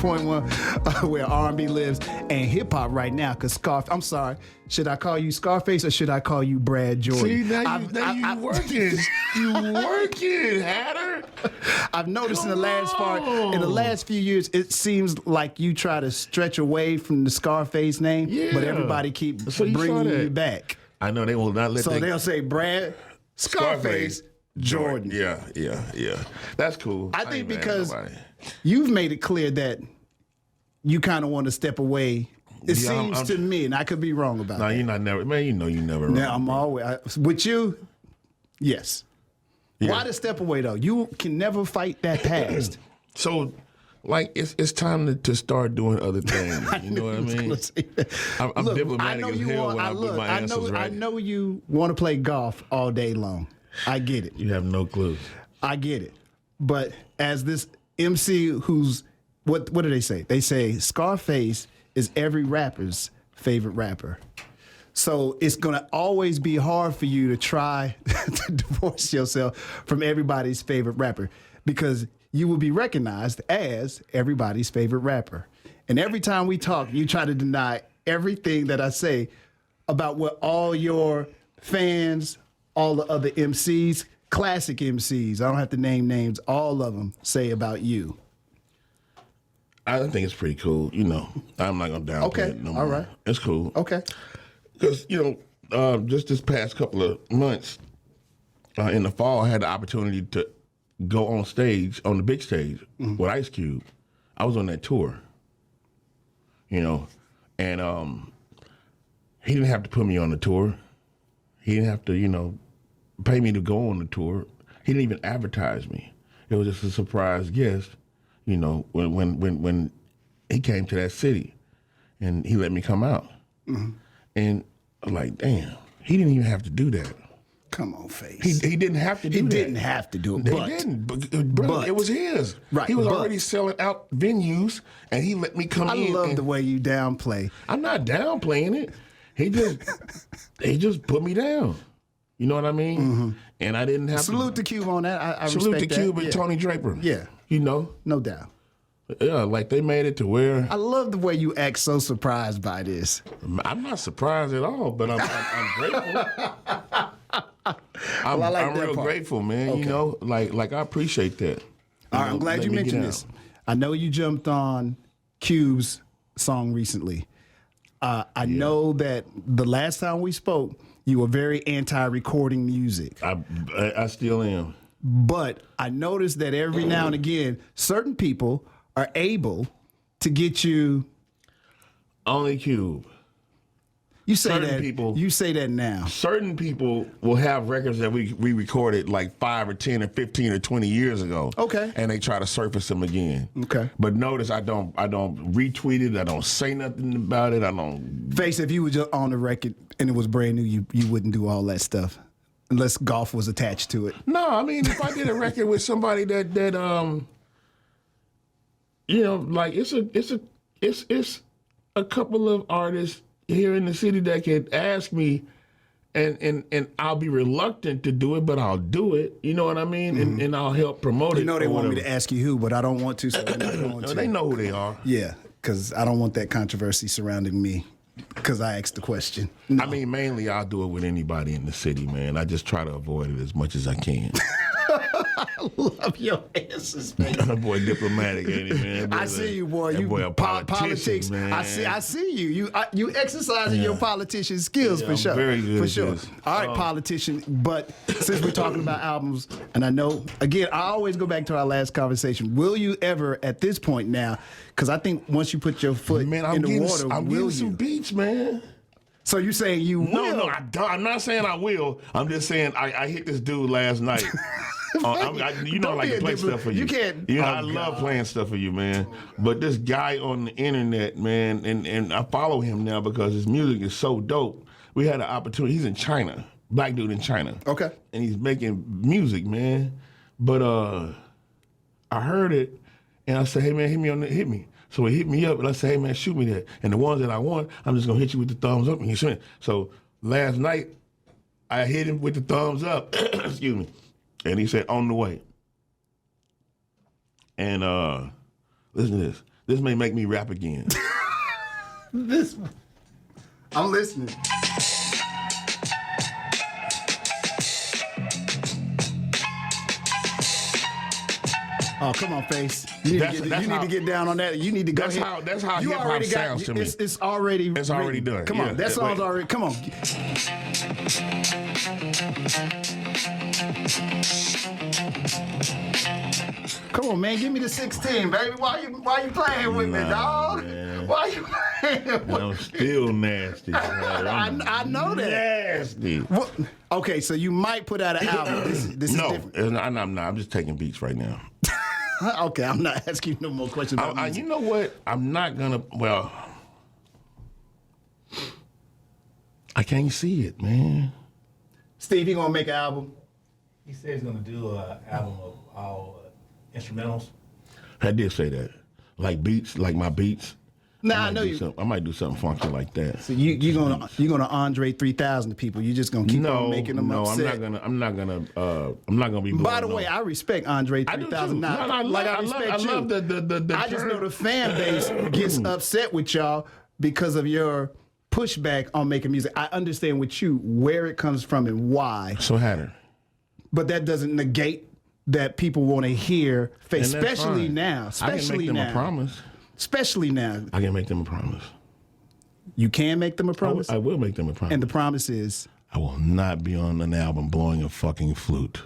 107.1, where R&B lives, and hip hop right now. Cause I'm sorry, should I call you Scarface or should I call you Brad Jordan? See, now you working. You working, Hatter. I've noticed in the last few years, it seems like you try to stretch away from the Scarface name, but everybody keep bringing you back. I know they will not let. So they'll say Brad Scarface Jordan. Yeah. That's cool. I think because you've made it clear that you kind of want to step away. It seems to me, and I could be wrong about that. No, you're not never. Man, you know you never wrong. Now, I'm always, with you, yes. Yeah. Why the step away, though? You can never fight that past. So, like, it's time to start doing other things. You know what I mean? I'm Look, diplomatic as hell when I put my answers right. I know you want to play golf all day long. I get it. You have no clue. I get it. But as this MC who's, what do they say? They say Scarface is every rapper's favorite rapper. So it's going to always be hard for you to try to divorce yourself from everybody's favorite rapper because you will be recognized as everybody's favorite rapper. And every time we talk, you try to deny everything that I say about what all your fans, all the other MCs, classic MCs, I don't have to name names, all of them say about you. I think it's pretty cool. You know, I'm not going to downplay it no more. All right. It's cool. Okay. Because, you know, just this past couple of months, in the fall, I had the opportunity to go on stage, on the big stage, with Ice Cube. I was on that tour, you know, and he didn't have to put me on the tour. He didn't have to, you know, pay me to go on the tour. He didn't even advertise me. It was just a surprise guest, you know, when he came to that city, and he let me come out. And I'm like, damn, he didn't even have to do that. Come on, Face. He didn't have to do that. He didn't have to do it. He didn't. But it was his. Right. He was already selling out venues, and he let me come in. I love the way you downplay. I'm not downplaying it. He just put me down. You know what I mean? And I didn't have Salute to Cube on that. I salute respect to Cube that. and Tony Draper. Yeah. You know? No doubt. Yeah, like they made it to where... I love the way you act so surprised by this. I'm not surprised at all, but I'm grateful. I'm real grateful, man. Okay. You know, like I appreciate that. All right, I'm glad you mentioned this. I know you jumped on Cube's song recently. I know that the last time we spoke, you were very anti-recording music. I still am. But I noticed that every now and again, certain people are able to get you. Only Cube. You say certain that. People, you say that now. Certain people will have records that we recorded like 5 or 10 or 15 or 20 years ago. Okay. And they try to surface them again. Okay. But notice I don't retweet it. I don't say nothing about it. I don't. Face, if you were just on the record and it was brand new, you wouldn't do all that stuff unless golf was attached to it. No, I mean if I did a record with somebody that you know, like it's a couple of artists here in the city that could ask me, and I'll be reluctant to do it, but I'll do it. You know what I mean? And I'll help promote it. You know they want me to ask you who, but I don't want to. So they're not going to. They know who they are. Yeah, because I don't want that controversy surrounding me because I asked the question. No. I mean, mainly I'll do it with anybody in the city, man. I just try to avoid it as much as I can. I love your answers, man. That boy diplomatic, ain't he, man? I see you, boy. That You boy a politics. man. I see you. You exercising your politician skills for sure. Very good. For sure. All right, politician. But since we're talking about albums, and I know again, I always go back to our last conversation. Will you ever, at this point now? Because I think once you put your foot in the water, I'm will getting you? some beats, man. So you saying you will? No, I'm not saying I will. I'm just saying I hit this dude last night. You know I like to play stuff for you. You can't. You know, I love playing stuff for you, man. But this guy on the internet, man, and I follow him now because his music is so dope. We had an opportunity. He's in China, black dude in China. Okay. And he's making music, man. But I heard it, and I said, hey, man, hit me. So he hit me up, and I said, hey, man, shoot me that. And the ones that I want, I'm just going to hit you with the thumbs up. And he shoot it. So last night, I hit him with the thumbs up. Excuse me. And he said, on the way. And listen to this. This may make me rap again. This one. I'm listening. Oh, come on, Face. You need to get down on that. You need to go ahead. That's how hip hop sounds to me. It's already done. Come on, that song's already. Come on. Come on, man. Give me the 16, baby. Why you playing with me, dog? Man. Why you playing with me? I'm still nasty. I know that. Nasty. Well, okay, so you might put out an album. This is different. I'm not. I'm just taking beats right now. Okay, I'm not asking you no more questions about music. You know what? I'm not gonna. Well, I can't see it, man. Steve, you gonna make an album? He said he's gonna do an album of all instrumentals. I did say that. Like beats, like my beats. Nah, I know you. I might do something funky like that. So you're gonna Andre 3000 to people. You're just gonna keep on making them upset. I'm not gonna be. By the way, I respect Andre 3000. I love the I just know the fan base gets upset with y'all because of your pushback on making music. I understand with you where it comes from and why. So Hatter. But that doesn't negate that people want to hear, especially now. Especially I can make them now. a promise. Especially now. I can make them a promise. You can make them a promise? I will make them a promise. And the promise is? I will not be on an album blowing a fucking flute.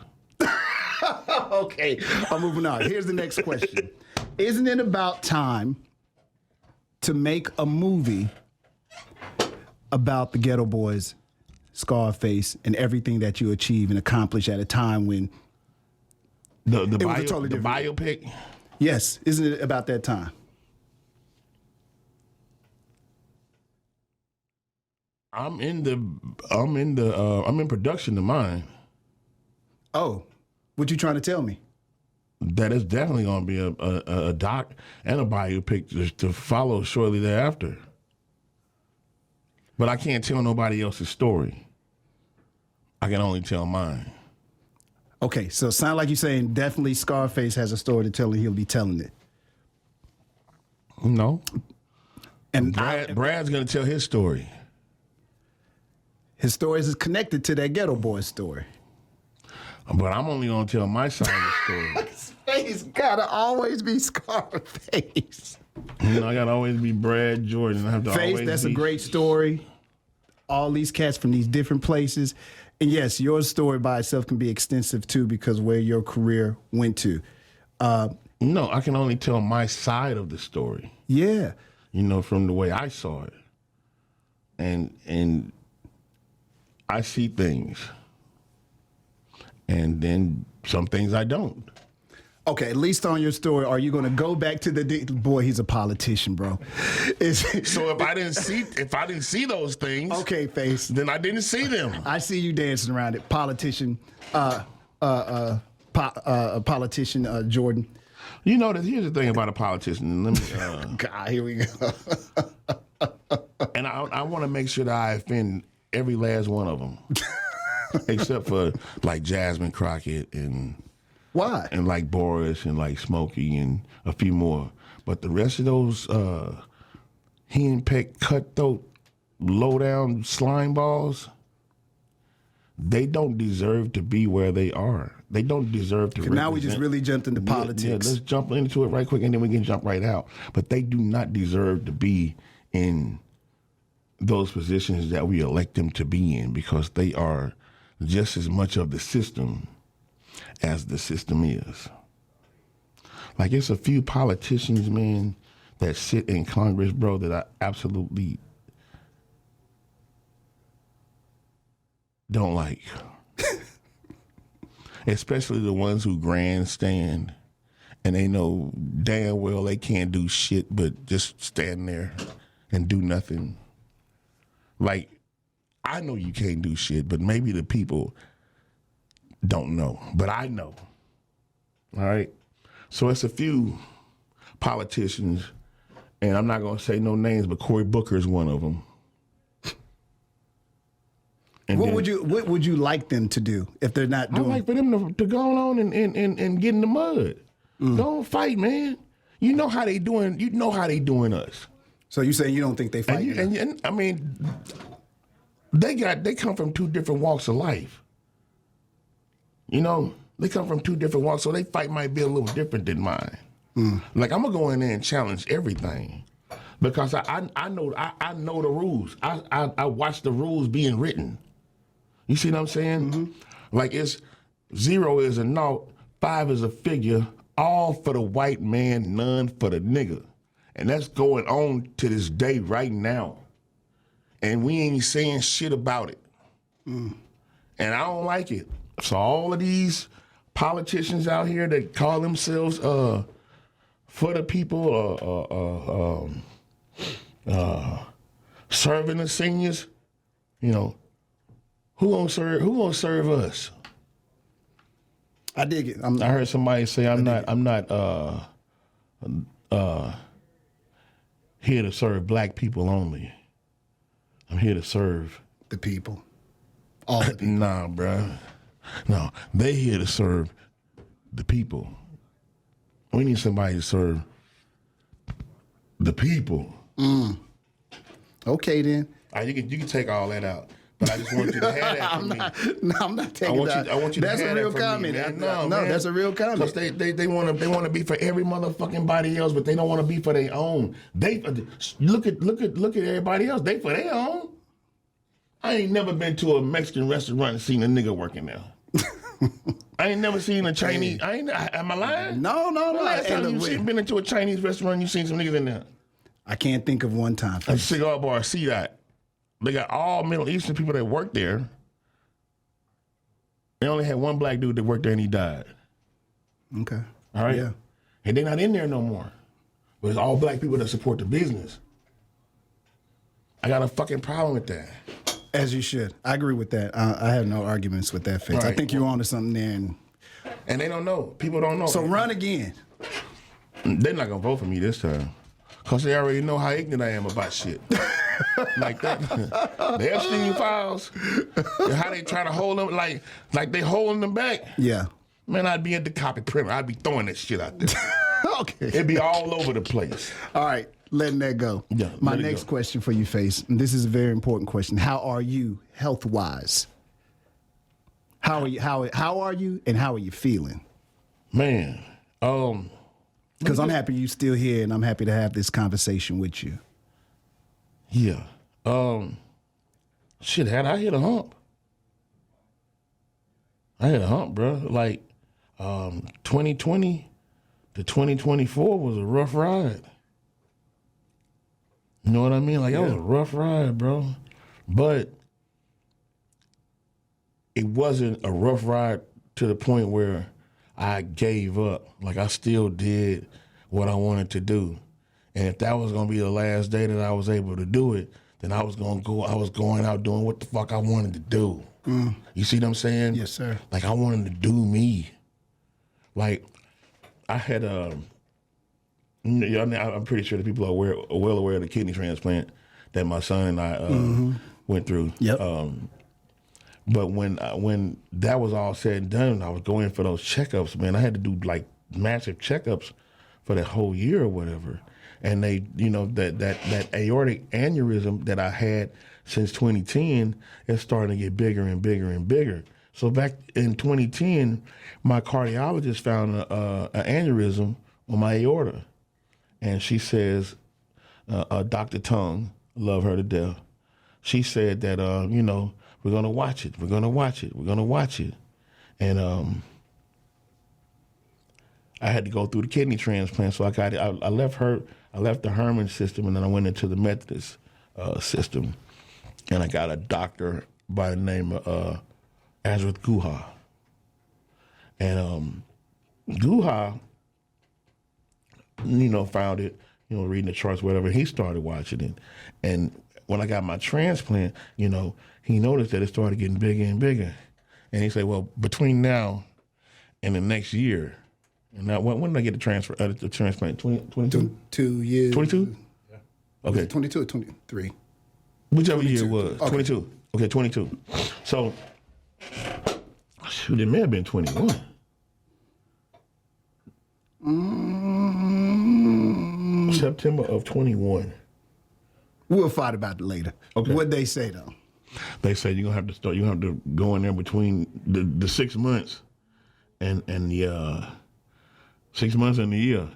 Okay, I'm moving on. Here's the next question. Isn't it about time to make a movie about the Ghetto Boys, Scarface, and everything that you achieve and accomplish at a time when the was a totally different biopic? Yes, isn't it about that time? I'm in production of mine. Oh, what you trying to tell me? That is definitely going to be a doc and a biopic to follow shortly thereafter. But I can't tell nobody else's story. I can only tell mine. Okay, so it sounds like you're saying definitely Scarface has a story to tell and he'll be telling it. No. And Brad's going to tell his story. His story is connected to that Ghetto Boys story. But I'm only going to tell my side of the story. His face gotta always be Scarface. I gotta always be Brad Jordan. I have to Face, always that's be... a great story. All these cats from these different places. And yes, your story by itself can be extensive too because where your career went to. No, I can only tell my side of the story. Yeah. From the way I saw it. And I see things. And then some things I don't. Okay, at least on your story, are you going to go back to boy? He's a politician, bro. So if I didn't see those things, okay, Face, then I didn't see them. I see you dancing around it, politician, politician Jordan. Here's the thing about a politician. Let me, God, here we go. And I want to make sure that I offend every last one of them, except for like Jasmine Crockett and. Why? And like Boris and like Smokey and a few more. But the rest of those henpecked, cutthroat, low-down slime balls, they don't deserve to be where they are. They don't deserve to represent. Now we just really jumped into politics. Yeah, let's jump into it right quick and then we can jump right out. But they do not deserve to be in those positions that we elect them to be in because they are just as much of the system as the system is. Like, it's a few politicians, man, that sit in Congress, bro, that I absolutely don't like. Especially the ones who grandstand and they know damn well they can't do shit but just stand there and do nothing. Like, I know you can't do shit, but maybe the people don't know, but I know. All right? So it's a few politicians, and I'm not going to say no names, but Cory Booker is one of them. And what would you like them to do if they're not doing? I'd like for them to go on and get in the mud. Don't fight, man. You know how they doing. You know how they doing us. So you saying you don't think they fight? And I mean, they come from two different walks of life. You know, they come from two different walks, so their fight might be a little different than mine. Like I'm gonna go in there and challenge everything because I know the rules. I watch the rules being written. You see what I'm saying? Like it's 0 is a naught, 5 is a figure, all for the white man, none for the nigga. And that's going on to this day right now. And we ain't saying shit about it. And I don't like it. So all of these politicians out here that call themselves for the people, serving the seniors, you know, who gonna serve us? I dig it. I heard somebody say I'm not here to serve black people only. I'm here to serve the people. All the people. Nah, bruh. No, they here to serve the people. We need somebody to serve the people. Okay, then. You can take all that out, but I just want you to have that for me. I'm not taking that. I want you to that's have a real that for comment. me, man. No, man. that's a real comment. Because they want to be for every motherfucking body else, but they don't want to be for their own. They look at everybody else. They for their own. I ain't never been to a Mexican restaurant and seen a nigga working there. I ain't never seen a Chinese. Am I lying? No. The last time you been into a Chinese restaurant, you seen some niggas in there. I can't think of one time. A cigar bar, see that. They got all Middle Eastern people that work there. They only had one black dude that worked there and he died. Okay. All right? Yeah. And they're not in there no more. But it's all black people that support the business. I got a fucking problem with that. As you should. I agree with that. I have no arguments with that, Fitz. Right. I think you're onto something there. And they don't know. People don't know. So run again. They're not going to vote for me this time. Because they already know how ignorant I am about shit. Like that. The Epstein files, how they try to hold them, like they holding them back. Yeah. Man, I'd be at the copy printer. I'd be throwing that shit out there. Okay. It'd be all over the place. All right. Letting that go. Yeah, My let it next go. question for you, Face, and this is a very important question. How are you health-wise? How are you and how are you feeling? Man, Because I'm happy you're still here and I'm happy to have this conversation with you. yeah. Shit, I hit a hump. Bro. Like, 2020 to 2024 was a rough ride. You know what I mean? Like, that was a rough ride, bro. But it wasn't a rough ride to the point where I gave up. Like, I still did what I wanted to do. And if that was going to be the last day that I was able to do it, then I was going out doing what the fuck I wanted to do. You see what I'm saying? Yes, sir. Like, I wanted to do me. Like, I had I'm pretty sure that people are well aware of the kidney transplant that my son and I went through. Yep. But when that was all said and done, I was going for those checkups, man. I had to do like massive checkups for that whole year or whatever. And they, that aortic aneurysm that I had since 2010 is starting to get bigger and bigger and bigger. So back in 2010, my cardiologist found an aneurysm on my aorta. And she says, Dr. Tongue, love her to death, she said that, we're going to watch it. We're going to watch it. We're going to watch it. And I had to go through the kidney transplant. So I left the Herman system, and then I went into the Methodist system. And I got a doctor by the name of Azrath Guha. And Guha, found it, reading the charts, whatever. He started watching it. And when I got my transplant, he noticed that it started getting bigger and bigger. And he said, well, between now and the next year, and now when did I get the transplant? 22? 2 years. 22? Yeah. Okay. 22 or 23? Whichever 22. year it was. Okay. 22. Okay, 22. So, shoot, it may have been 21. September of 21. We'll fight about it later. Okay. What'd they say though? They say you're gonna have to start. You have to go in there between the 6 months and the 6 months and the year.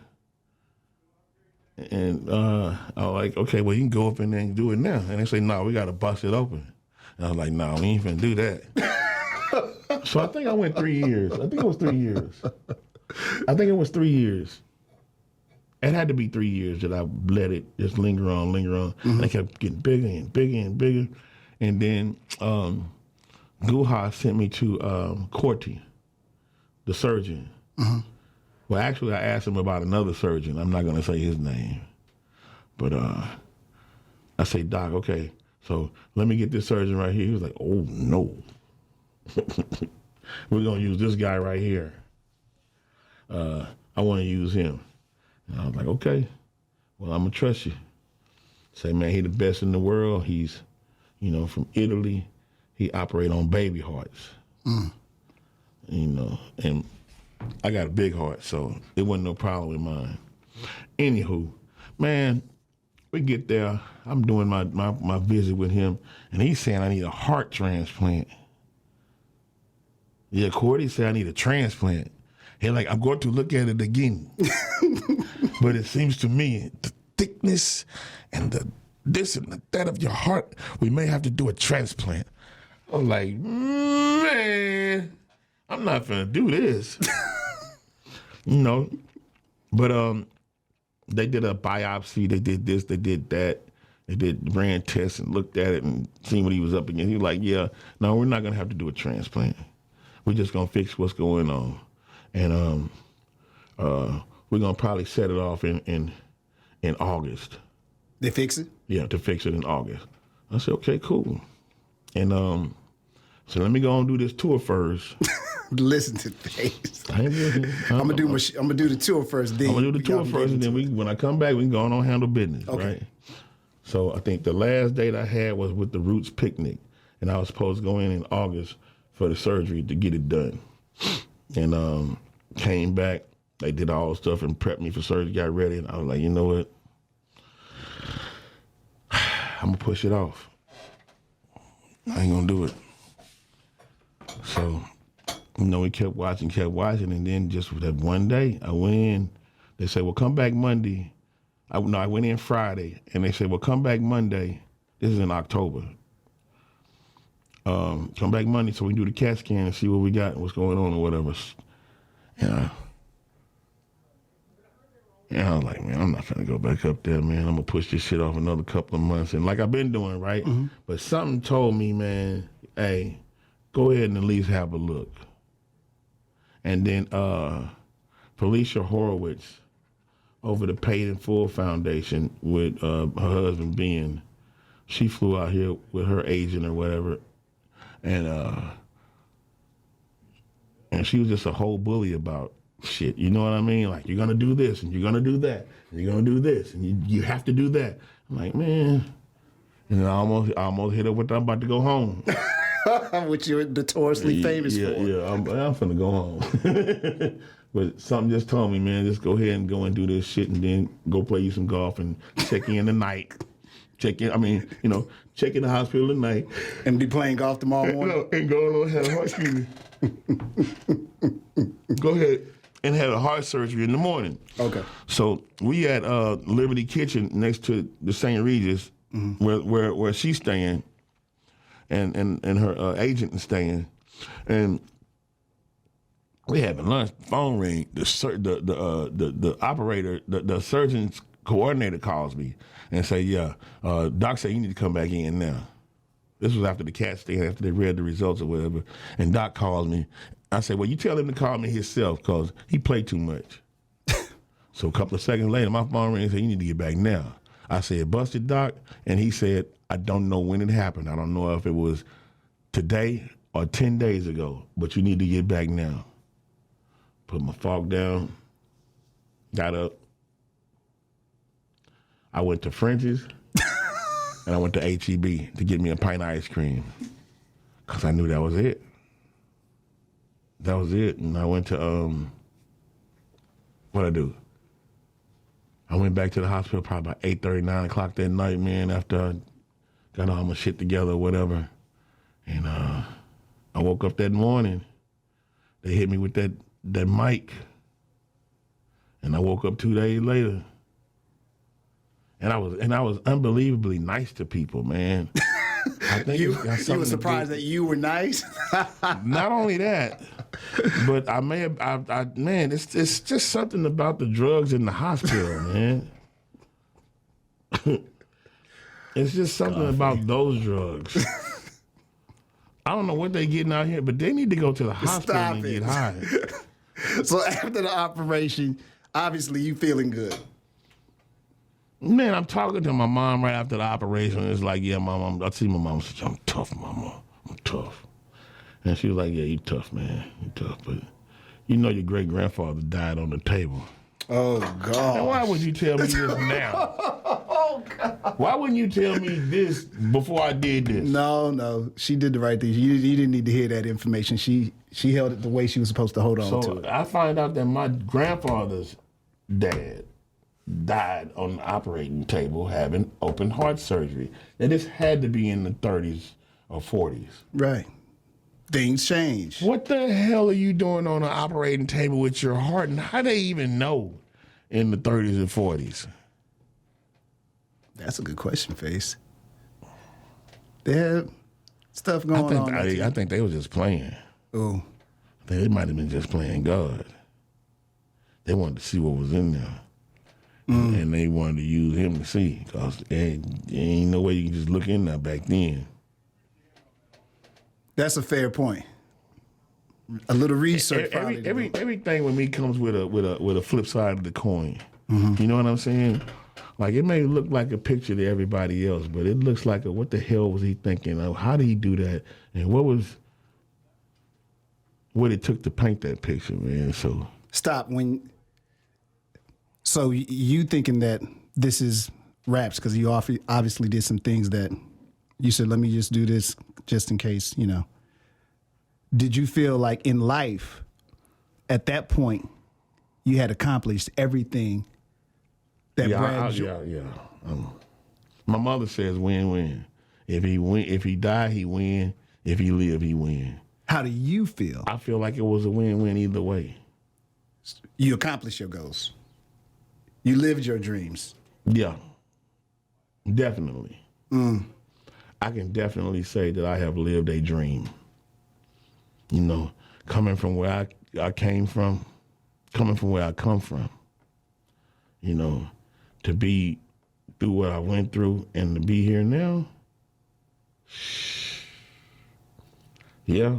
And I was like, okay, well you can go up in there and do it now. And they say, no, we gotta bust it open. And I was like, no, we ain't finna do that. So I think I went 3 years. I think it was 3 years. It had to be 3 years that I let it just linger on. And it kept getting bigger and bigger and bigger. And then Guha sent me to Corti, the surgeon. Well, actually, I asked him about another surgeon. I'm not going to say his name. But I say, Doc, okay, so let me get this surgeon right here. He was like, oh, no. We're going to use this guy right here. I want to use him. And I was like, okay, well, I'm going to trust you. Say, man, he the best in the world. He's, from Italy. He operate on baby hearts. And I got a big heart, so it wasn't no problem with mine. Anywho, man, we get there. I'm doing my visit with him, and he's saying I need a heart transplant. Yeah, Cordy said I need a transplant. He's like, I'm going to look at it again. But it seems to me, the thickness and the this and that of your heart, we may have to do a transplant. I'm like, man, I'm not gonna do this. But they did a biopsy, they did this, they did that. They ran tests and looked at it and seen what he was up against. He was like, yeah, no, we're not gonna have to do a transplant. We're just gonna fix what's going on. And we're gonna probably set it off in August. They fix it? Yeah, to fix it in August. I said, okay, cool. And so let me go and do this tour first. Listen to this. I'm gonna do the tour first. Then I'm gonna do the tour first, and then when I come back, we can go on and handle business, okay. Right? So I think the last date I had was with the Roots picnic, and I was supposed to go in August for the surgery to get it done. And came back, they did all the stuff and prepped me for surgery, got ready, and I was like, you know what? I'm gonna push it off. I ain't gonna do it. So, we kept watching, and then just that one day, I went in. They said, well, come back Monday. I went in Friday, and they said, well, come back Monday. This is in October. Come back Monday so we can do the CAT scan and see what we got and what's going on or whatever. And I was like, man, I'm not trying to go back up there, man. I'm going to push this shit off another couple of months. And like I've been doing, right? Mm-hmm. But something told me, man, hey, go ahead and at least have a look. And then Felicia Horowitz over the Paid in Full Foundation with her husband, Ben, she flew out here with her agent or whatever. And she was just a whole bully about shit, you know what I mean? Like, you're gonna do this and you're gonna do that and you're gonna do this and you have to do that. I'm like, man, and I almost hit her with I'm about to go home. Which you're notoriously famous for. Yeah, I'm finna go home. But something just told me, man, just go ahead and go and do this shit and then go play you some golf and check in tonight. Check in the hospital tonight. And be playing golf tomorrow morning? And go on and have a heart surgery. Go ahead and had a heart surgery in the morning. Okay. So we at Liberty Kitchen next to the St. Regis, where she's staying, and her agent is staying, and we having lunch. Phone ring. The operator, the surgeon's coordinator calls me and say, yeah, Doc said you need to come back in now. This was after the CAT scan, after they read the results or whatever. And Doc calls me. I said, well, you tell him to call me himself because he played too much. So a couple of seconds later, my phone rang and said, you need to get back now. I said, busted, Doc? And he said, I don't know when it happened. I don't know if it was today or 10 days ago, but you need to get back now. Put my fork down, got up. I went to French's. And I went to H-E-B to get me a pint of ice cream because I knew that was it. That was it. And I went to, what'd I do? I went back to the hospital probably about 8:30, 9 o'clock that night, man, after I got all my shit together or whatever. And I woke up that morning. They hit me with that mic. And I woke up 2 days later. And I was unbelievably nice to people, man. I think You were surprised that you were nice? Not only that, but man, it's just something about the drugs in the hospital, man. It's just something about those drugs. I don't know what they getting out here, but they need to go to the hospital and get high. So after the operation, obviously you feeling good. Man, I'm talking to my mom right after the operation. It's like, yeah, mom, I see my mom say, I'm tough, mama. I'm tough. And she was like, yeah, you tough, man. You tough. But you know your great-grandfather died on the table. Oh, God. And why would you tell me this now? Oh, God. Why wouldn't you tell me this before I did this? No. She did the right thing. You didn't need to hear that information. She held it the way she was supposed to hold on to it. I find out that my grandfather's dad died on the operating table having open heart surgery. And this had to be in the 30s or 40s. Right. Things change. What the hell are you doing on an operating table with your heart? And how they even know in the 30s and 40s? That's a good question, Face. They had stuff going on. I think they were just playing. Oh. They might have been just playing God. They wanted to see what was in there. And they wanted to use him to see, because there ain't no way you can just look in there back then. That's a fair point. A little research. Everything with me comes with a flip side of the coin. You know what I'm saying? Like, it may look like a picture to everybody else, but it looks like what the hell was he thinking of? How did he do that? And what it took to paint that picture, man. So stop. So you thinking that this is raps because you obviously did some things that you said, let me just do this just in case, you know. Did you feel like in life, at that point, you had accomplished everything that my mother says win-win. If he die, he win. If he live, he win. How do you feel? I feel like it was a win-win either way. You accomplished your goals. You lived your dreams. Yeah, definitely. I can definitely say that I have lived a dream. You know, coming from where I came from, coming from where I come from, you know, to be through what I went through and to be here now, yeah,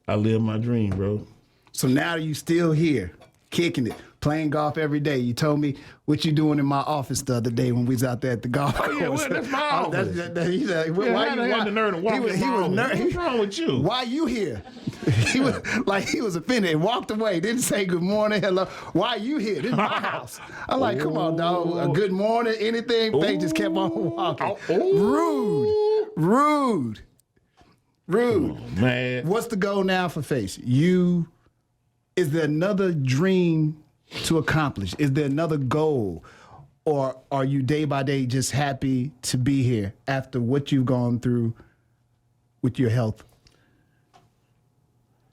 I live my dream, bro. So now you still here, kicking it, playing golf every day. You told me what you doing in my office the other day when we was out there at the golf course. Yeah, well, that's my office. Why you had the nerve to walk in my office? What's wrong with you? Why you here? He was offended and walked away. Didn't say good morning, hello. Why you here? This is my house. I'm like, come on, dog. A good morning, anything. They just kept on walking. Rude. Oh, man. What's the goal now for Face? Is there another dream to accomplish? Is there another goal? Or are you day by day just happy to be here after what you've gone through with your health?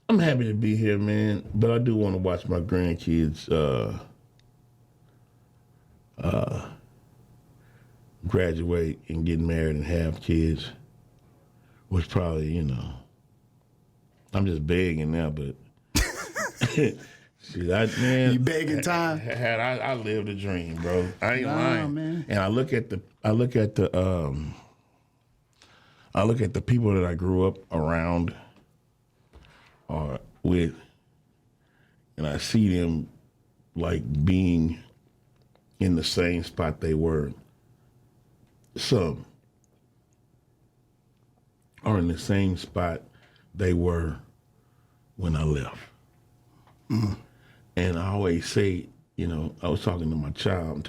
I'm happy to be here, man, but I do want to watch my grandkids graduate and get married and have kids, which probably, you know, I'm just begging now, but shit, you begging time? I lived a dream, bro. I ain't lying, man. And I look at the people that I grew up around or with, and I see them like being in the same spot they were. Some are in the same spot they were when I left. And I always say, you know, I was talking to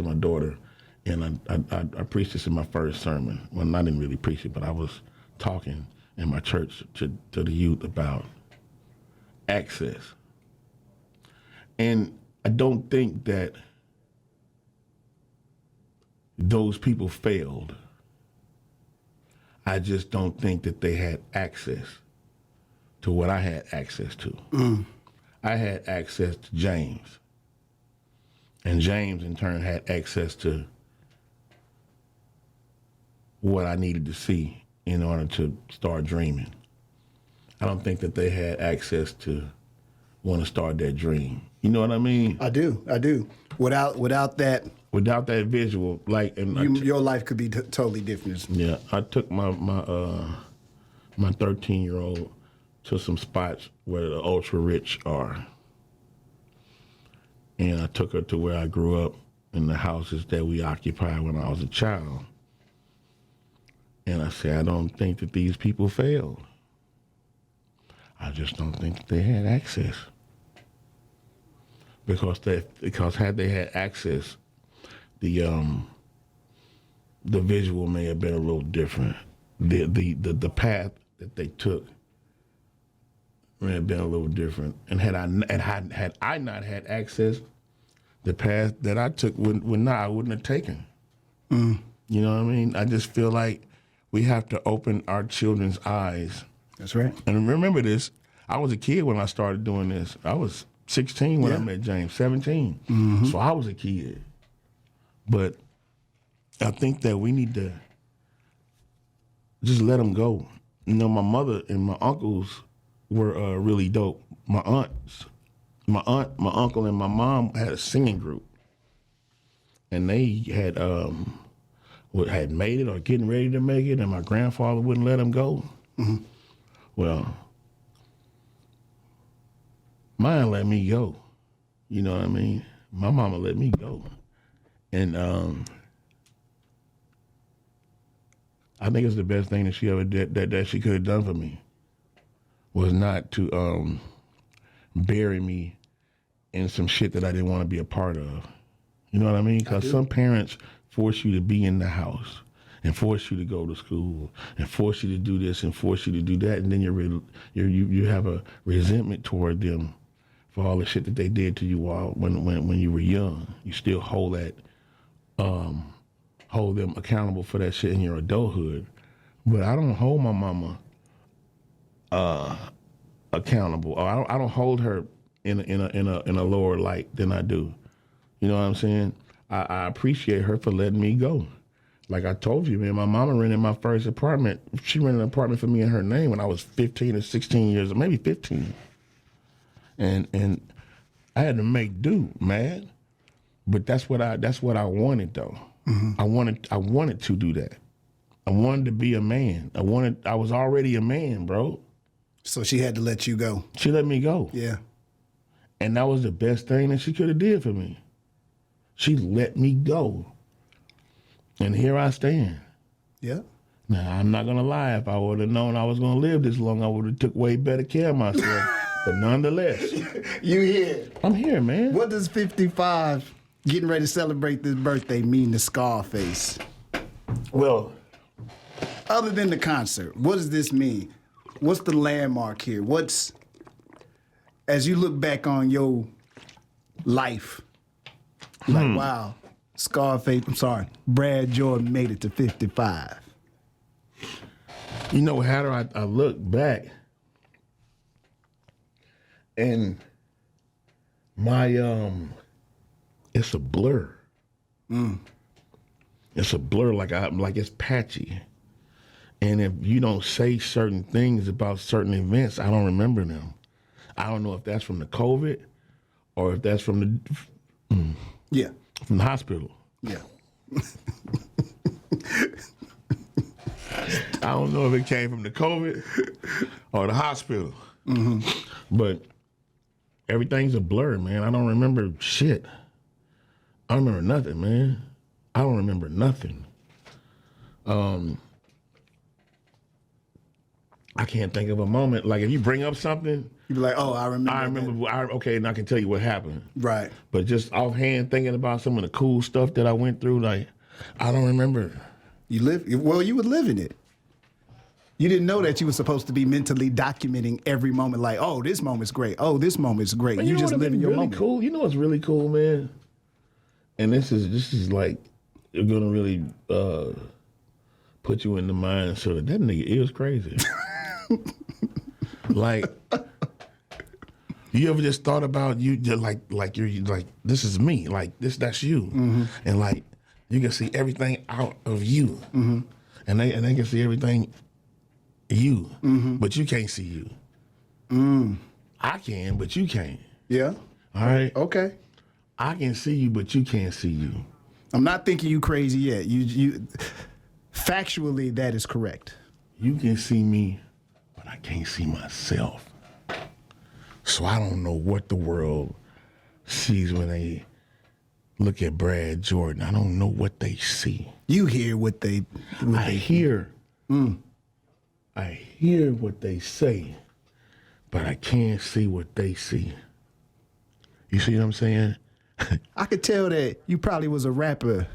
my daughter, and I preached this in my first sermon. Well, I didn't really preach it, but I was talking in my church to the youth about access. And I don't think that those people failed. I just don't think that they had access to what I had access to. I had access to James. And James, in turn, had access to what I needed to see in order to start dreaming. I don't think that they had access to want to start that dream. You know what I mean? I do. Without that, Without that visual, like, and your life could be totally different. yeah, I took my 13-year-old to some spots where the ultra rich are, and I took her to where I grew up in the houses that we occupied when I was a child. And I said, I don't think that these people failed. I just don't think that they had access. Because had they had access, the visual may have been a little different. The path that they took may have been a little different. And had I not had access, the path that I took I wouldn't have taken. You know what I mean? I just feel like we have to open our children's eyes. That's right. And remember this, I was a kid when I started doing this. I was 16 when I met James, 17. So I was a kid. But I think that we need to just let them go. You know, my mother and my uncles were really dope. My aunt, my uncle, and my mom had a singing group. And they had made it or getting ready to make it, and my grandfather wouldn't let them go. Well, mine let me go. You know what I mean? My mama let me go. And I think it's the best thing that she ever did, that she could have done for me, was not to bury me in some shit that I didn't want to be a part of. You know what I mean? Because some parents force you to be in the house and force you to go to school and force you to do this and force you to do that, and then you have a resentment toward them for all the shit that they did to you when you were young. You still hold them accountable for that shit in your adulthood. But I don't hold my mama accountable. Or I don't hold her in a lower light than I do. You know what I'm saying? I appreciate her for letting me go. Like I told you, man, my mama rented my first apartment. She rented an apartment for me in her name when I was 15 or 16 years, or maybe 15. And I had to make do, man. But that's what I wanted though. I wanted to do that. I wanted to be a man. I was already a man, bro. So she had to let you go. She let me go. Yeah. And that was the best thing that she could have did for me. She let me go. And here I stand. Yeah. Now, I'm not going to lie. If I would have known I was going to live this long, I would have took way better care of myself. But nonetheless. You here. I'm here, man. What does 55, getting ready to celebrate this birthday, mean to Scarface? Well, Other than the concert, what does this mean? What's the landmark here? As you look back on your life, like, wow, Brad Jordan made it to 55. you know, Hatter, I look back and my, it's a blur. It's a blur, like it's patchy. And if you don't say certain things about certain events, I don't remember them. I don't know if that's from the COVID or if that's from Yeah. the hospital. Yeah. I don't know if it came from the COVID or the hospital. But everything's a blur, man. I don't remember shit. I don't remember nothing, man. I don't remember nothing. I can't think of a moment. Like, if you bring up something, You'd be like, oh, I remember. Okay, and I can tell you what happened. Right. But just offhand thinking about some of the cool stuff that I went through, like, I don't remember. You were living it. You didn't know that you were supposed to be mentally documenting every moment, like, oh, this moment's great. Oh, this moment's great. Man, you know just what living your really moment. Cool? You know what's really cool, man? And this is like are gonna really put you in the mind so that nigga is crazy. Like, you ever just thought about you just like you're like, this is me, like that's you, and like you can see everything out of you, and they can see everything you, but you can't see you. I can, but you can't. Yeah. All right. Okay. I can see you, but you can't see you. I'm not thinking you crazy yet. You factually, that is correct. You can see me, but I can't see myself. So I don't know what the world sees when they look at Brad Jordan. I don't know what they see. You hear what they hear. I hear what they say, but I can't see what they see. You see what I'm saying? I could tell that you probably was a rapper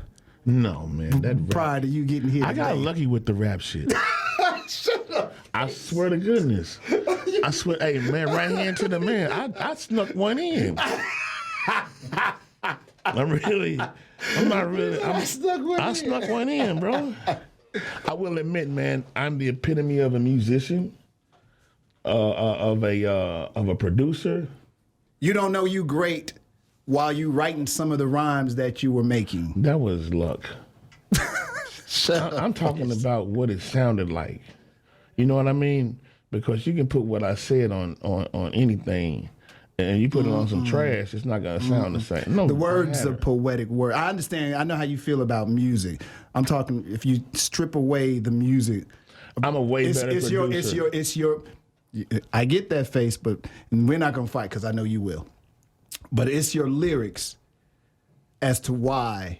No, man. That rap, prior to you getting here. I got lucky with the rap shit. Shut up. I swear to goodness. I swear, hey, man, right hand to the man. I snuck one in. I snuck one in, bro. I will admit, man, I'm the epitome of a musician, of a producer. You don't know you great while you writing some of the rhymes that you were making. That was luck. Shut up. I'm talking about what it sounded like. You know what I mean? Because you can put what I said on anything, and you put it on some trash, it's not gonna sound the same. No, The words are poetic word. I understand. I know how you feel about music. I'm talking if you strip away the music. I'm a way better producer. It's your. I get that face, but we're not gonna fight because I know you will. But it's your lyrics as to why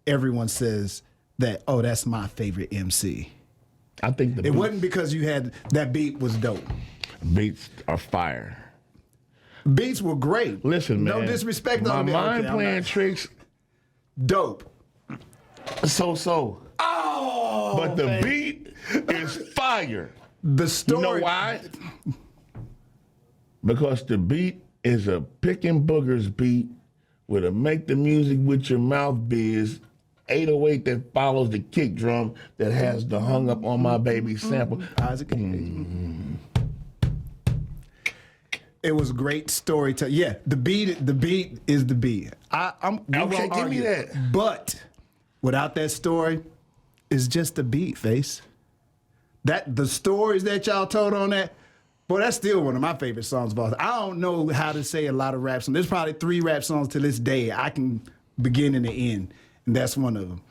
everyone says that. Oh, that's my favorite MC. I think It wasn't because you had that beat was dope. beats are fire. Beats were great. Listen, man. No disrespect. My on mind playing tricks, dope. so. Oh, But the beat is fire. the story. You know why? Because the beat is a picking boogers beat with a make the music with your mouth biz 808 that follows the kick drum that has the hung up on my baby sample. Isaac. It was great storytelling. Yeah, the beat is the beat. I'm Okay, give me that. But without that story, it's just a beat, face. That the stories that y'all told on that, boy, that's still one of my favorite songs of all time. I don't know how to say a lot of rap songs. There's probably 3 rap songs to this day I can begin and end, and that's one of them.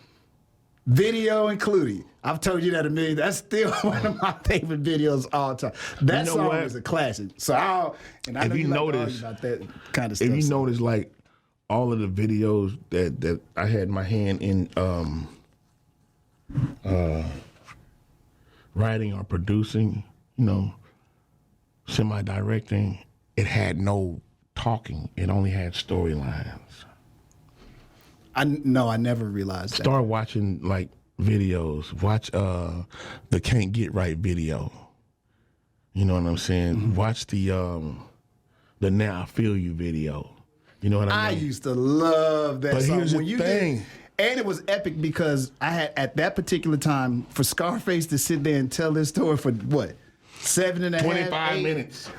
Video included. I've told you that a million. That's still one of my favorite videos of all time. That know song what? is a classic. So I If know you like to notice- argue about that kind of stuff. If you so. notice, like, all of the videos that I had my hand in writing or producing, you know, semi-directing, it had no talking. It only had storylines. I never realized that. Start watching, like, videos. Watch the Can't Get Right video. You know what I'm saying? Mm-hmm. Watch the Now I Feel You video. You know what I I mean? used to love that But song. here's the When you thing. did, and it was epic because I had at that particular time for Scarface to sit there and tell this story for what 7.5 25 8? minutes.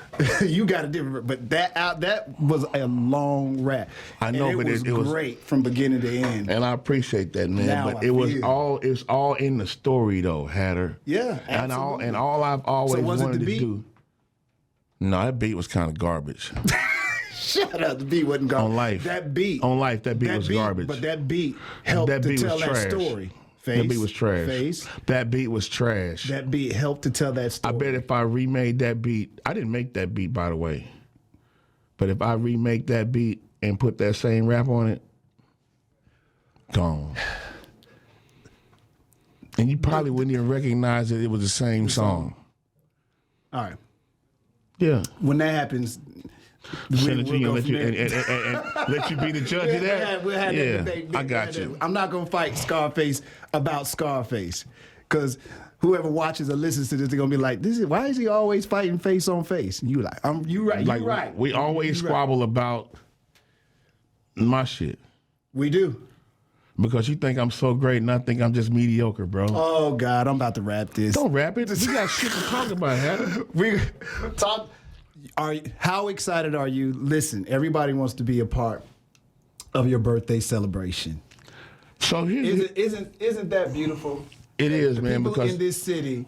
You got a different, but that was a long rap. I know, and but it it was great from beginning to end. And I appreciate that, man. Now but I it was feel. it's all in the story, though, Hatter. Yeah, and absolutely. all I've always was it wanted the to beat? do. No, that beat was kind of garbage. Shut up, the beat wasn't garbage. On Life. That beat was garbage. But that beat helped That to beat tell was that trash. story. Face, That beat was trash. Face. That beat was trash. That beat helped to tell that I story. bet if I remade that beat, I didn't make that beat, by the way. But if I remake that beat and put that same rap on it, gone. And you probably wouldn't even recognize that it was the same song. All right. Yeah. When that happens, Send it to you go and let from you there. and let you be the judge of that. We'll have Yeah, that debate. I got you. I'm not gonna fight Scarface about Scarface, because whoever watches or listens to this, they're gonna be like, why is he always fighting face on face? And you like, you right, Like you right. we always You right. squabble about my shit. We do. because you think I'm so great and I think I'm just mediocre, bro. Oh God, I'm about to wrap this. Don't rap it. We got shit to talk about, Hatta. We talk. How excited are you? Listen, everybody wants to be a part of your birthday celebration. So Isn't that beautiful? It is, man. People Because in this city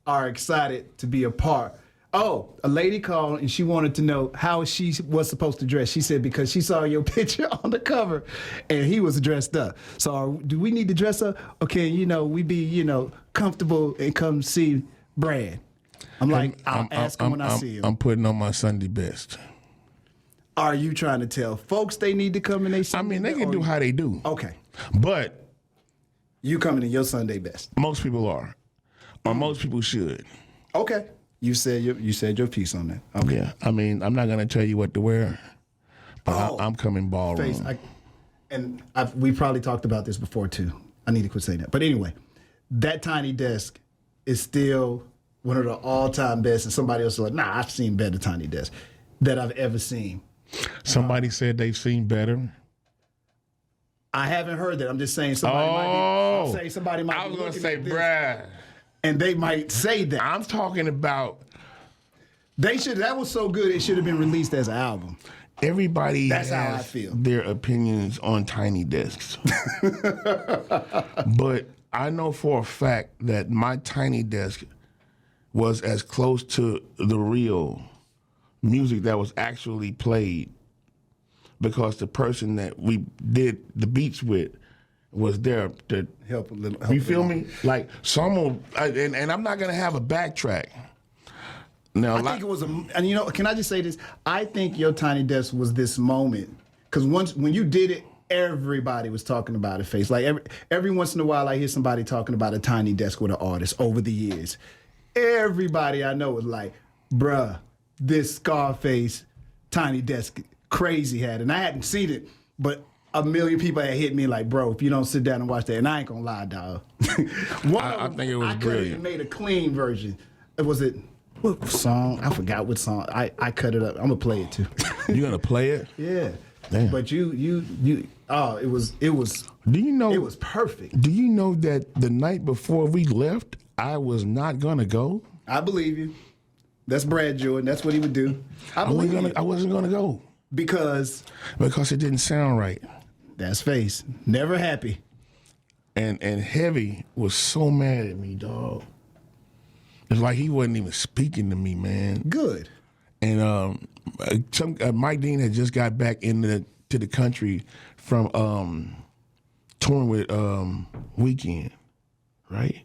are excited to be a part. Oh, a lady called and she wanted to know how she was supposed to dress. She said because she saw your picture on the cover and he was dressed up. So do we need to dress up? Okay, we be, comfortable and come see Brad. I'm like, I'll ask him when I see him. I'm putting on my Sunday best. Are you trying to tell folks they need to come in their Sunday they can do how they do. Okay. But You coming in your Sunday best. most people are. Or most people should. Okay. You said your piece on that. Okay. Yeah. I'm not gonna tell you what to wear. But I'm coming ballroom. We probably talked about this before too. I need to quit saying that. But anyway, that tiny desk is still one of the all-time best. And somebody else is like, nah, I've seen better tiny desks that I've ever seen. Somebody said they've seen better. I haven't heard that. I'm just saying somebody might be. I was gonna say, Brad. And they might say that. I'm talking about. That was so good. It should have been released as an album. Everybody That's has how I feel. Their opinions on tiny desks. But I know for a fact that my tiny desk was as close to the real music that was actually played because the person that we did the beats with was there to Help a little. you feel me? Like someone, and I'm not gonna have a backtrack. Now, I think it was and can I just say this? I think your tiny desk was this moment because when you did it, everybody was talking about it. Face like every once in a while, I hear somebody talking about a tiny desk with an artist over the years. Everybody I know was like, "Bruh, this Scarface tiny desk crazy had," and I hadn't seen it, but a million people had hit me like, "Bro, if you don't sit down and watch that," and I ain't gonna lie, dog. I think it was I brilliant. made a clean version. What song? I forgot what song. I cut it up. I'm gonna play it too. You gonna play it? Yeah. Damn. But it was. Do you know? It was perfect. Do you know that the night before we left, I was not gonna go. I believe you. That's Brad Jordan. That's what he would do. I wasn't gonna go because it didn't sound right. That's Face. Never happy. And Heavy was so mad at me, dog. It's like he wasn't even speaking to me, man. Good. And Mike Dean had just got back to the country from touring with Weekend, right?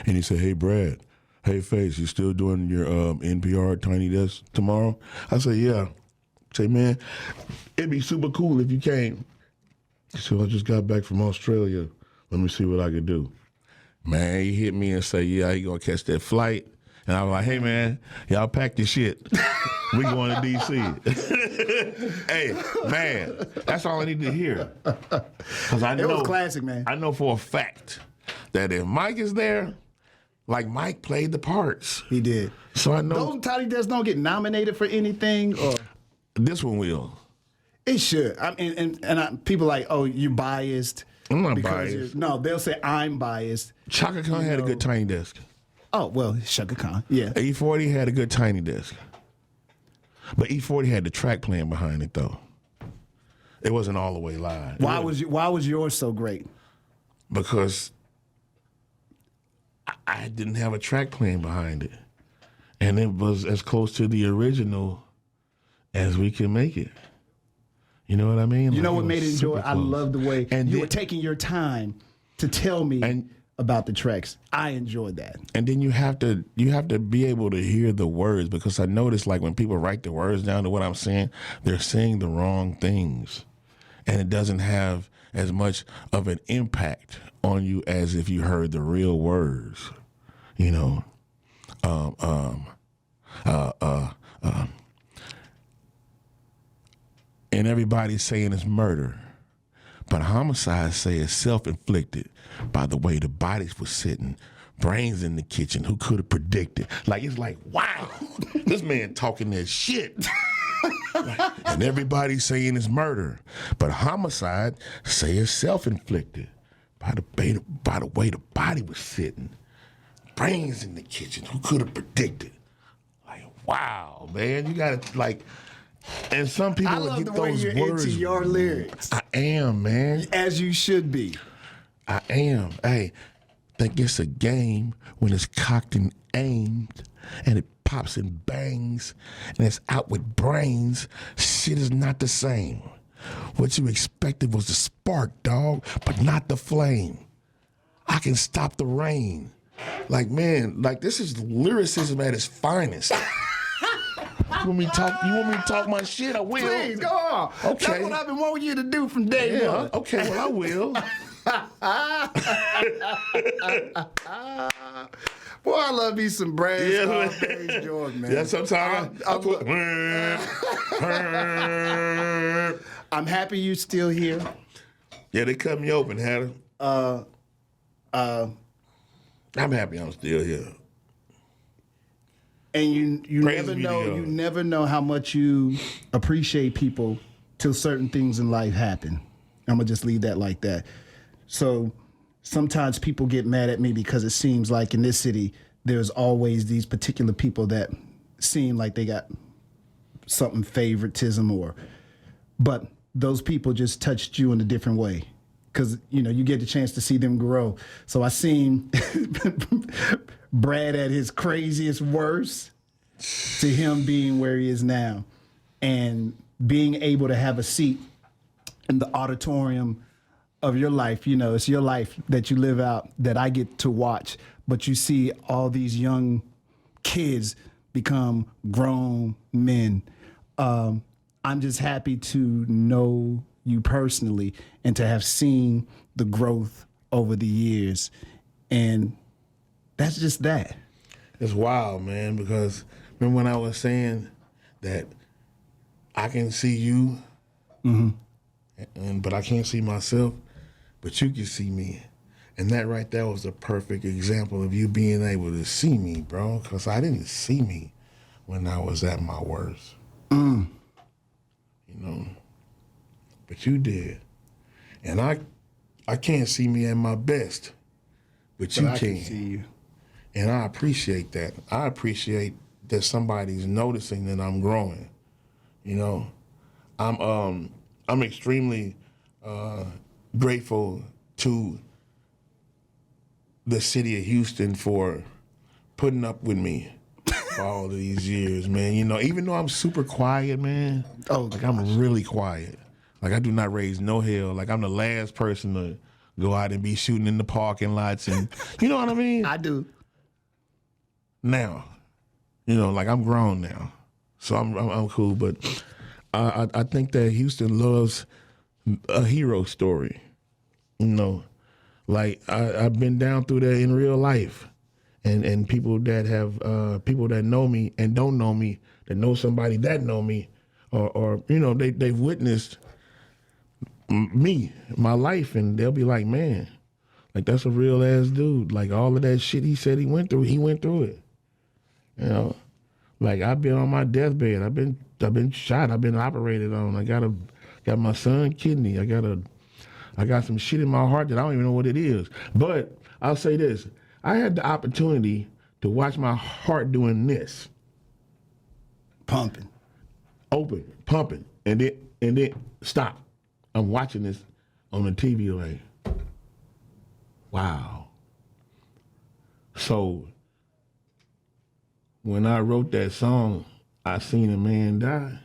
And he said, "Hey Brad, hey Face, you still doing your NPR Tiny Desk tomorrow?" I said, "Yeah." Say, "Man, it'd be super cool if you came." He said, "I just got back from Australia. Let me see what I can do." Man, he hit me and said, "Yeah, you gonna catch that flight?" And I was like, "Hey, man, y'all pack your shit. We going to D.C." Hey, man, that's all I need to hear. Because I know It was classic, man. I know for a fact that if Mike is there, like Mike played the parts. He did. So I know Those tiny desks don't get nominated for anything, or this one will. it should. People like, "Oh, you're biased." I'm not because biased. No, they'll say I'm biased. Chaka Khan had a good tiny desk. Oh well, Shaka Khan. Yeah. E40 had a good tiny desk. But E40 had the track playing behind it though. It wasn't all the way live. Why was yours so great? Because I didn't have a track playing behind it. And it was as close to the original as we could make it. You know what I mean? You know what made it enjoyable? I love the way you were taking your time to tell me about the tracks. I enjoyed that. And then you have to be able to hear the words, because I notice like when people write the words down to what I'm saying, they're saying the wrong things. And it doesn't have as much of an impact on you as if you heard the real words. You know. And everybody's saying it's murder. But homicides say it's self-inflicted by the way the bodies were sitting, brains in the kitchen. Who could have predicted? Like, it's like, wow, this man talking that shit. And everybody's saying it's murder. But homicide say it's self-inflicted by the way the body was sitting. Brains in the kitchen. Who could have predicted? Like, wow, man. You got to, like, and some people I love get the way those you're words. into your lyrics. I am, man. As you should be. I am. Hey, think it's a game when it's cocked and aimed and it pops and bangs and it's out with brains. Shit is not the same. What you expected was the spark, dog, but not the flame. I can stop the rain. Like, man, like this is lyricism at its finest. You want me to talk my shit? I will. Please, go on. Okay. That's what I've been wanting you to do from day one. Okay, well, I will. Boy, I love me some Brad Scarface Jordan, man. Yeah, sometimes I put. I'm happy you're still here. Yeah, they cut me open, Hatta. I'm happy I'm still here. And you Praise never be to know God. you never know how much you appreciate people till certain things in life happen. I'm gonna just leave that like that. So sometimes people get mad at me because it seems like in this city there's always these particular people that seem like they got something favoritism but those people just touched you in a different way. Because, you know, you get the chance to see them grow. So I seen Brad at his craziest worst to him being where he is now. And being able to have a seat in the auditorium of your life. You know, it's your life that you live out that I get to watch. But you see all these young kids become grown men. I'm just happy to know you personally and to have seen the growth over the years. And that's just that. It's wild, man, because remember when I was saying that I can see you, but I can't see myself, but you can see me. And that right there was a perfect example of you being able to see me, bro, because I didn't see me when I was at my worst. You know, but you did. And I can't see me at my best, but you I can. can see you. And I appreciate that. I appreciate that somebody's noticing that I'm growing. You know, I'm extremely grateful to the city of Houston for putting up with me for all of these years, man. You know, even though I'm super quiet, man. I'm really quiet. Like, I do not raise no hell. Like, I'm the last person to go out and be shooting in the parking lots and, you know what I mean? I do. Now, you know, like, I'm grown now. So I'm cool. But I think that Houston loves a hero story. You know, like, I've been down through that in real life. And people that have, people that know me and don't know me, that know somebody that know me, or you know, they've witnessed me, my life, and they'll be like, man, like, that's a real ass dude. Like, all of that shit he said he went through it. You know, like, I've been on my deathbed. I've been shot. I've been operated on. I got my son's kidney. I got some shit in my heart that I don't even know what it is. But I'll say this: I had the opportunity to watch my heart doing this, Pumping. open, pumping, and then stop. I'm watching this on the TV like, wow. So when I wrote that song, I seen a man die.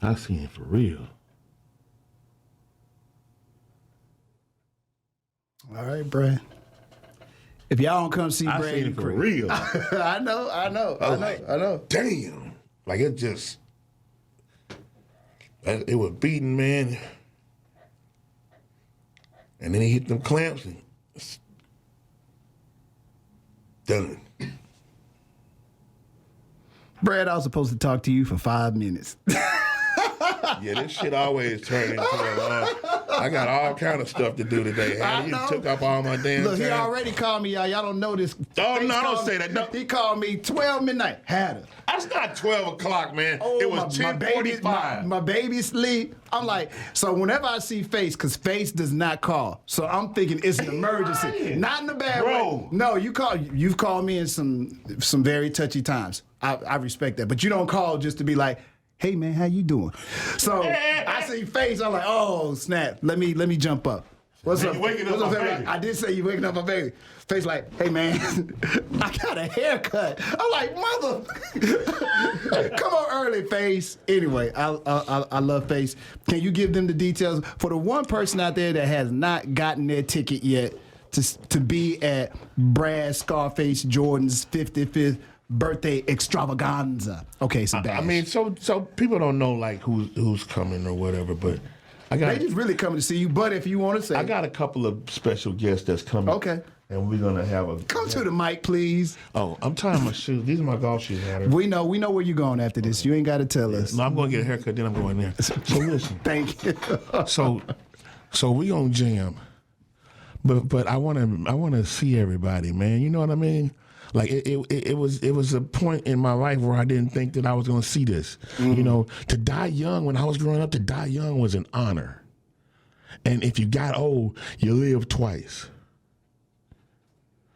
I seen it for real. All right, Brad. If y'all don't come see I Brad, seen it for real. I know. Damn. Like, it just, it was beating, man. And then he hit them clamps and it's done. Brad, I was supposed to talk to you for 5 minutes. Yeah, this shit always turned into I got all kind of stuff to do today. I You know. took up all my damn Look, he time. already called me, y'all. Y'all don't know this. Oh, Face no, don't called say me- that. No. He called me 12 midnight. Hatta. That's not 12 o'clock, man. Oh, it was my baby, 10:45. my baby sleep. I'm like, so whenever I see Face, because Face does not call, so I'm thinking it's an emergency. lying. Not in a bad Bro. way. No, you've called me in some very touchy times. I respect that, but you don't call just to be like, hey man, how you doing? So I see Face, I'm like, oh snap, let me jump up. What's Man, up? you waking up What's my baby? baby. I did say you waking up my baby. Face like, hey man, I got a haircut. I'm like, mother, come on early, Face. Anyway, I love Face. Can you give them the details for the one person out there that has not gotten their ticket yet to be at Brad Scarface Jordan's 55th birthday extravaganza? Okay, Sebastian. I mean, so people don't know like who's coming or whatever, but I got they just really coming to see you. But if you want to say, I got a couple of special guests that's coming. Okay. And we're gonna have a come to the mic, please. Oh, I'm tying my shoes. These are my golf shoes, Hatter. We know where you're going after this. You ain't got to tell us. No, I'm gonna get a haircut, then I'm going there. So listen. Thank you. So we gonna jam. But I wanna see everybody, man. You know what I mean? Like it was a point in my life where I didn't think that I was gonna see this. You know, to die young when I was growing up, to die young was an honor. And if you got old, you live twice.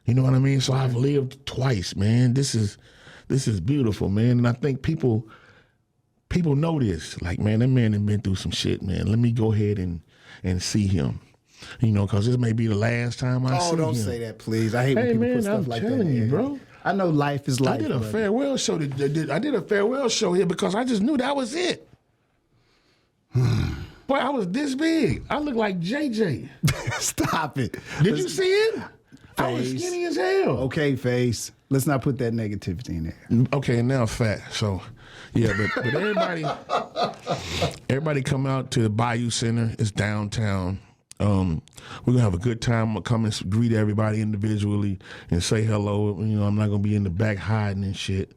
You know what I mean? So I've lived twice, man. This is beautiful, man. And I think people know this. Like, man, that man has been through some shit, man. Let me go ahead and see him. You know, because this may be the last time I see him. Oh, don't say that, please. I hate when Hey, people man, put stuff I'm like that. telling you, in. bro. I know life is life. I did a but- farewell show. I did a farewell show here because I just knew that was it. Boy, I was this big. I look like JJ. Stop it. Did you see it? I was Face. skinny as hell. Okay, Face. Let's not put that negativity in there. Okay, and now fat. So, yeah, but everybody come out to the Bayou Center. It's downtown. We're gonna have a good time. I'm gonna come and greet everybody individually and say hello. You know, I'm not gonna be in the back hiding and shit.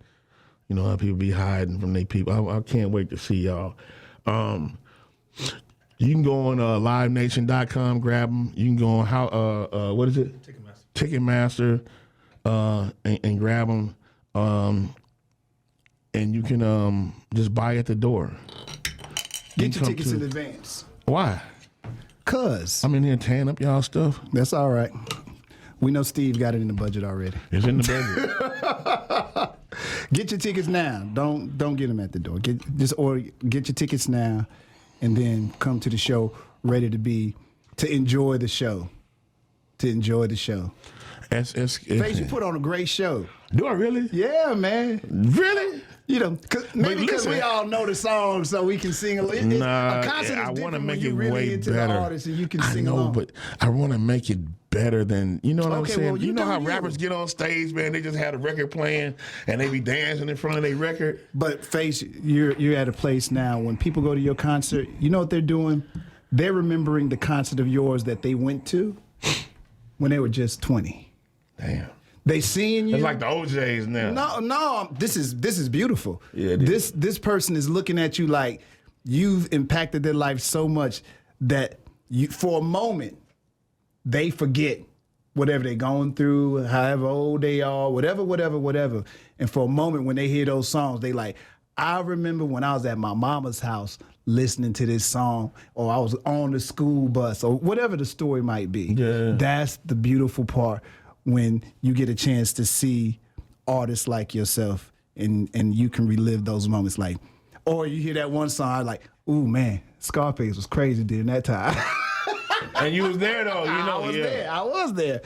You know how people be hiding from their people. I can't wait to see y'all. You can go on livenation.com, grab them. You can go on what is it? Ticketmaster, and grab them. And you can just buy at the door. Get your come tickets to- in advance. Why? Cuz. I'm in here tearing up y'all stuff. That's all right. We know Steve got it in the budget already. It's in the budget. Get your tickets now. Don't get them at the door. Get your tickets now, and then come to the show ready to enjoy the show. To enjoy the show. Face, you put on a great show. Do I really? Yeah, man. Really? You know, maybe because listen, we all know the song, so we can sing a little. Nah, a concert I is want to different make when you're it really way into better. the artist and you can I sing know, along. but I want to make it better than, you know what I'm Okay, saying? well, you know how doing you. rappers get on stage, man? They just had a record playing and they be dancing in front of their record. But Face, you're at a place now when people go to your concert, you know what they're doing? They're remembering the concert of yours that they went to when they were just 20. Damn. They seeing you. It's like the OJs now. No, this is beautiful. Yeah, it is. This person is looking at you like you've impacted their life so much that for a moment they forget whatever they're going through, however old they are, whatever. And for a moment when they hear those songs, they like, I remember when I was at my mama's house listening to this song, or I was on the school bus, or whatever the story might be. Yeah. That's the beautiful part when you get a chance to see artists like yourself and you can relive those moments. Like, or you hear that one song, like, ooh, man, Scarface was crazy during that time. And you was there though, you know. I was there.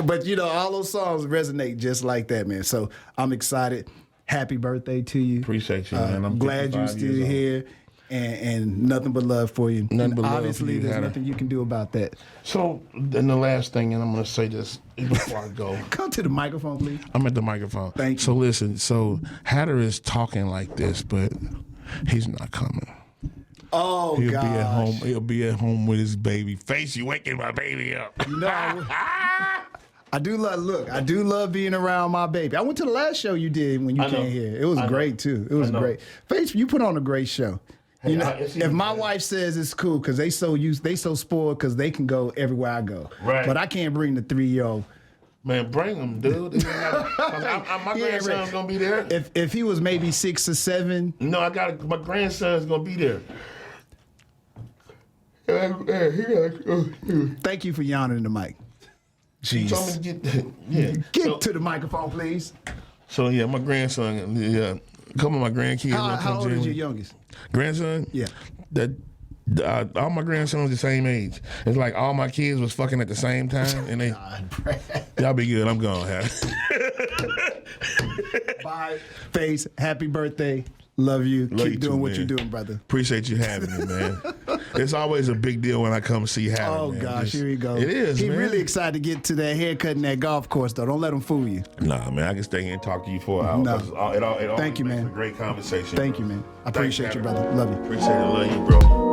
But, you know, all those songs resonate just like that, man. So I'm excited. Happy birthday to you. Appreciate you, man. I'm glad you're 55 still years old. here. And nothing but love for you. Nothing And but love for obviously, you, there's Hatter. nothing you can do about that. So, then the last thing, and I'm going to say this before I go. Come to the microphone, please. I'm at the microphone. Thank you. So listen, so Hatter is talking like this, but he's not coming. Oh, He'll God. be at home. He'll be at home with his baby. Face, you waking my baby up. No, I do love being around my baby. I went to the last show you did when you I know. came here. It was I know. great too. It was I know. great. Face, you put on a great show. You know, it's if even my better. wife says it's cool because they so spoiled because they can go everywhere I go. Right. But I can't bring the 3-year-old. Man, bring them, dude. My grandson's gonna be there. If he was maybe 6 or 7, No, my grandson's gonna be there. thank you for yawning in the mic. He told me Jeez. to get Get to the microphone, please. So yeah, my grandson, a couple of my grandkids. How old is your youngest? grandson? Yeah. That all my grandsons the same age. It's like all my kids was fucking at the same time, and they y'all be good. I'm gone. Bye. Face. Happy birthday. Love you. Love Keep you doing too, what man. you're doing, brother. Appreciate you having me, man. It's always a big deal when I come see Hatta. Oh, man. gosh, here he goes. It is, He man. really excited to get to that haircut in that golf course, though. Don't let him fool you. Nah, man, I can stay here and talk to you for an hour. No. It all Thank you, makes man. a great conversation. Thank bro. you, man. I Thanks, appreciate you, Hatta. brother. Love you. Appreciate it. Love you, bro.